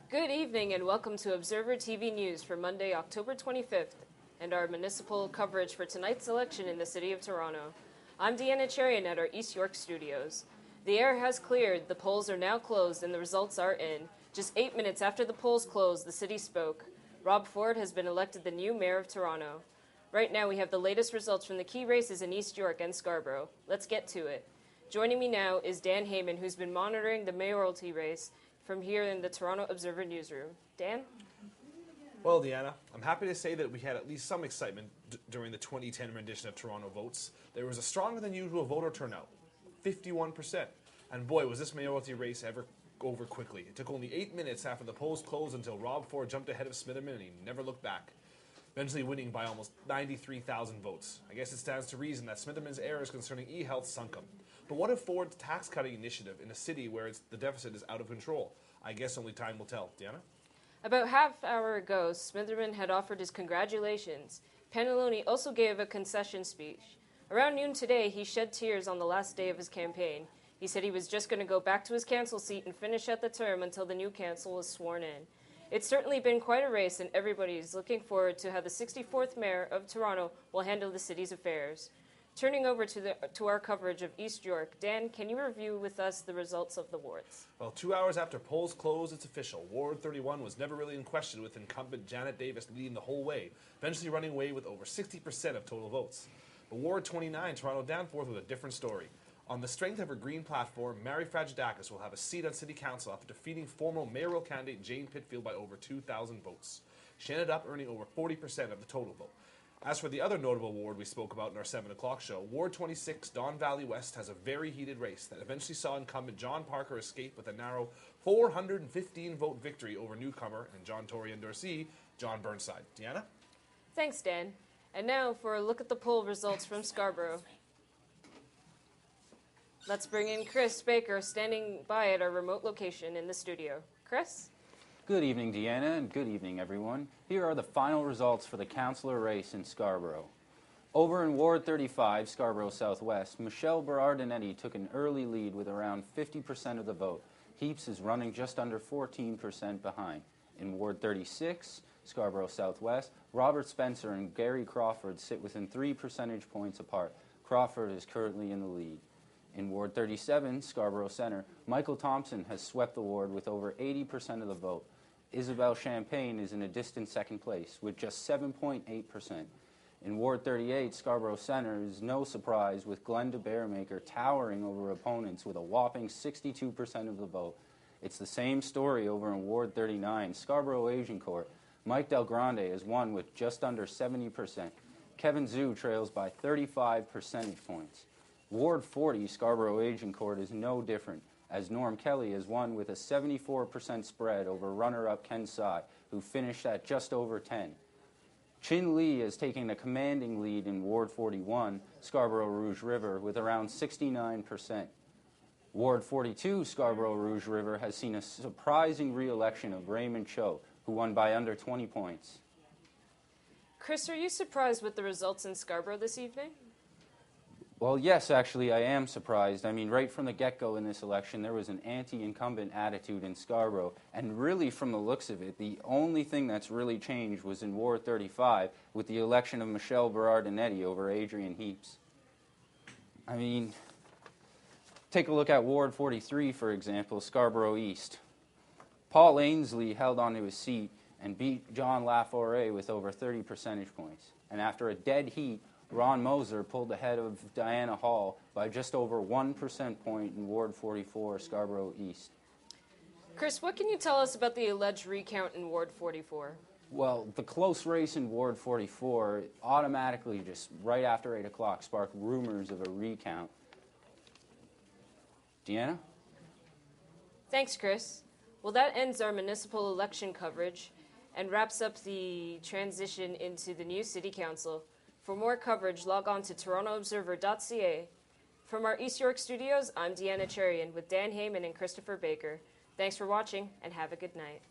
Good evening and welcome to Observer TV News for Monday, October 25th, and our municipal coverage for tonight's election in the City of Toronto. I'm Deeanna Charrion at our East York studios. The air has cleared, the polls are now closed, and the results are in. Just 8 minutes after the polls closed, the city spoke. Rob Ford has been elected the new mayor of Toronto. Right now, we have the latest results from the key races in East York and Scarborough. Let's get to it. Joining me now is Dan Heyman, who's been monitoring the mayoralty race from here in the Toronto Observer newsroom. Dan? Well, Deanna, I'm happy to say that we had at least some excitement during the 2010 rendition of Toronto votes. There was a stronger than usual voter turnout, 51%. And boy, was this mayoralty race ever over quickly. It took only 8 minutes after the polls closed until Rob Ford jumped ahead of Smitherman and he never looked back, eventually winning by almost 93,000 votes. I guess it stands to reason that Smitherman's errors concerning e-health sunk him. But what if Ford's tax-cutting initiative in a city where the deficit is out of control? I guess only time will tell. Deanna? About half hour ago, Smitherman had offered his congratulations. Pantalone also gave a concession speech. Around noon today, he shed tears on the last day of his campaign. He said he was just going to go back to his council seat and finish out the term until the new council was sworn in. It's certainly been quite a race, and everybody's looking forward to how the 64th mayor of Toronto will handle the city's affairs. Turning over to our coverage of East York, Dan, can you review with us the results of the wards? Well, 2 hours after polls closed, it's official. Ward 31 was never really in question, with incumbent Janet Davis leading the whole way, eventually running away with over 60% of total votes. But Ward 29, Toronto Danforth, was a different story. On the strength of her Green platform, Mary Fragidakis will have a seat on City Council after defeating former mayoral candidate Jane Pitfield by over 2,000 votes. She ended up earning over 40% of the total vote. As for the other notable ward we spoke about in our 7 o'clock show, Ward 26, Don Valley West, has a very heated race that eventually saw incumbent John Parker escape with a narrow 415-vote victory over newcomer and John Tory endorsee, John Burnside. Deanna? Thanks, Dan. And now for a look at the poll results from Scarborough. Let's bring in Chris Baker, standing by at our remote location in the studio. Chris? Good evening, Deanna, and good evening, everyone. Here are the final results for the councillor race in Scarborough. Over in Ward 35, Scarborough Southwest, Michelle Berardinetti took an early lead with around 50% of the vote. Heaps is running just under 14% behind. In Ward 36, Scarborough Southwest, Robert Spencer and Gary Crawford sit within 3 percentage points apart. Crawford is currently in the lead. In Ward 37, Scarborough Centre, Michael Thompson has swept the ward with over 80% of the vote. Isabel Champagne is in a distant second place with just 7.8%. In Ward 38, Scarborough Centre is no surprise, with Glenda Bearmaker towering over opponents with a whopping 62% of the vote. It's the same story over in Ward 39, Scarborough Agincourt. Mike Del Grande has won with just under 70%. Kevin Zhu trails by 35 percentage points. Ward 40, Scarborough Agincourt, is no different, as Norm Kelly has won with a 74% spread over runner-up Ken Tsai, who finished at just over 10. Chin Lee is taking a commanding lead in Ward 41, Scarborough Rouge River, with around 69%. Ward 42, Scarborough Rouge River, has seen a surprising re-election of Raymond Cho, who won by under 20 points. Chris, are you surprised with the results in Scarborough this evening? Well, yes, actually, I am surprised. I mean, right from the get-go in this election, there was an anti-incumbent attitude in Scarborough. And really, from the looks of it, the only thing that's really changed was in Ward 35 with the election of Michelle Berardinetti over Adrian Heaps. I mean, take a look at Ward 43, for example, Scarborough East. Paul Ainsley held onto his seat and beat John Laforêt with over 30 percentage points. And after a dead heat, Ron Moser pulled ahead of Diana Hall by just over 1 percentage point in Ward 44, Scarborough East. Chris, what can you tell us about the alleged recount in Ward 44? Well, the close race in Ward 44 automatically, just right after 8 o'clock, sparked rumors of a recount. Deanna? Thanks, Chris. Well, that ends our municipal election coverage and wraps up the transition into the new City Council. For more coverage, log on to torontoobserver.ca. From our East York studios, I'm Deeanna Charrion with Dan Heyman and Kristofer Baker. Thanks for watching, and have a good night.